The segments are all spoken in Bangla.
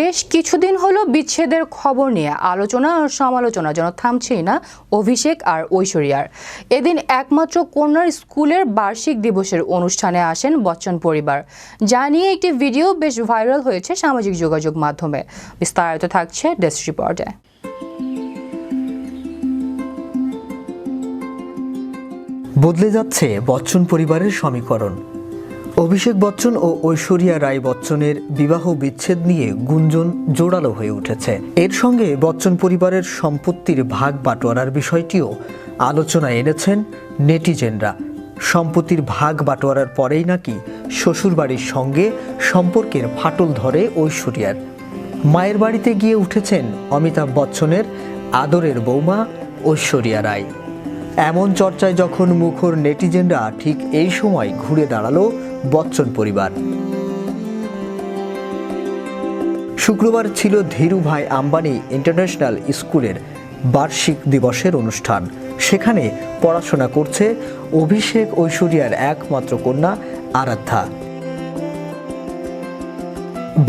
বেশ কিছুদিন হলো বিচ্ছেদের খবর নিয়ে আলোচনা আর সমালোচনা যেন থামছেই না অভিষেক আর ঐশ্বরিয়ার। এদিন একমাত্র কন্যার স্কুলের বার্ষিক দিবসের অনুষ্ঠানে আসেন বচ্চন পরিবার, যা নিয়ে একটি ভিডিও বেশ ভাইরাল হয়েছে সামাজিক যোগাযোগ মাধ্যমে। বিস্তারিত থাকছে ডেস্ক রিপোর্টে। বদলে যাচ্ছে বচ্চন পরিবারের সমীকরণ। অভিষেক বচ্চন ও ঐশ্বরিয়া রায় বচ্চনের বিবাহ বিচ্ছেদ নিয়ে গুঞ্জন জোরালো হয়ে উঠেছে। এর সঙ্গে বচ্চন পরিবারের সম্পত্তির ভাগ বাটোয়ারার বিষয়টিও আলোচনায় এনেছেন নেটিজেনরা। সম্পত্তির ভাগ বাটোয়ারার পরেই নাকি শ্বশুরবাড়ির সঙ্গে সম্পর্কের ফাটল ধরে ঐশ্বরিয়ার। মায়ের বাড়িতে গিয়ে উঠেছেন অমিতাভ বচ্চনের আদরের বৌমা ঐশ্বরিয়া রায়। এমন চর্চায় যখন মুখর নেটিজেনরা, ঠিক এই সময় ঘুরে দাঁড়ালো বচ্চন পরিবার। শুক্রবার ছিল ধীরুভাই আম্বানি ইন্টারন্যাশনাল স্কুলের বার্ষিক দিবসের অনুষ্ঠান। সেখানে পড়াশোনা করছে অভিষেক ঐশ্বরিয়ার একমাত্র কন্যা আরাধ্যা।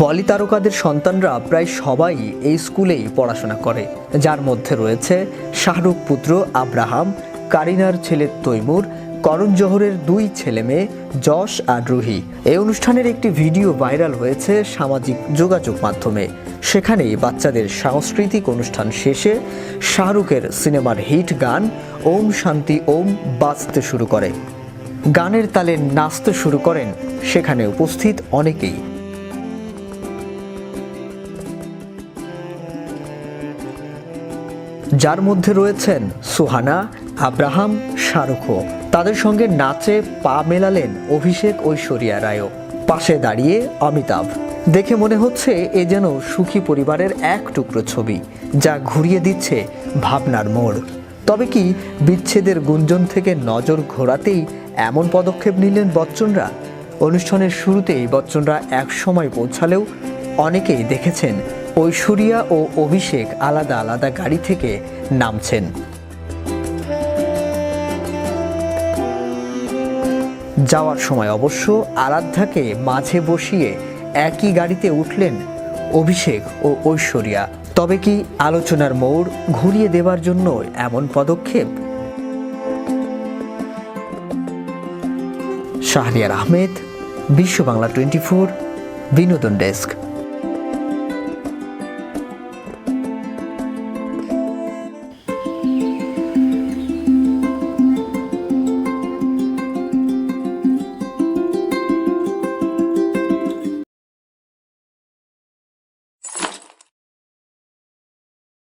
বলি তারকাদের সন্তানরা প্রায় সবাই এই স্কুলেই পড়াশোনা করে, যার মধ্যে রয়েছে শাহরুখ পুত্র আব্রাহাম, কারিনার ছেলে তৈমুর, করণ জোহরের দুই ছেলে মেয়ে যশ আর রুহি। এই অনুষ্ঠানের একটি ভিডিও ভাইরাল হয়েছে সামাজিক যোগাযোগ মাধ্যমে। সেখানেই বাচ্চাদের সাংস্কৃতিক অনুষ্ঠান শেষে শাহরুখের সিনেমার হিট গান ওম শান্তি ওম বাজতে শুরু করে। গানের তালে নাচতে শুরু করেন সেখানে উপস্থিত অনেকেই। যার মধ্যে রয়েছেন সুহানা, আব্রাহাম, শাহরুখও। তাদের সঙ্গে নাচে পা মেলালেন অভিষেক ঐশ্বরিয়া রায়ও। পাশে দাঁড়িয়ে অমিতাভ। দেখে মনে হচ্ছে এ যেন সুখী পরিবারের এক টুকরো ছবি, যা ঘুরিয়ে দিচ্ছে ভাবনার মোড়। তবে কি বিচ্ছেদের গুঞ্জন থেকে নজর ঘোরাতেই এমন পদক্ষেপ নিলেন বচ্চনরা? অনুষ্ঠানের শুরুতেই বচ্চনরা এক সময় পৌঁছালেও অনেকেই দেখেছেন ঐশ্বরিয়া ও অভিষেক আলাদা আলাদা গাড়ি থেকে নামছেন। যাওয়ার সময় অবশ্য আরাধ্যাকে মাঝে বসিয়ে একই গাড়িতে উঠলেন অভিষেক ও ঐশ্বরিয়া। তবে কি আলোচনার মোড় ঘুরিয়ে দেবার জন্য এমন পদক্ষেপ? শাহরিয়ার আহমেদ, বিশ্ব বাংলা 24, বিনোদন ডেস্ক।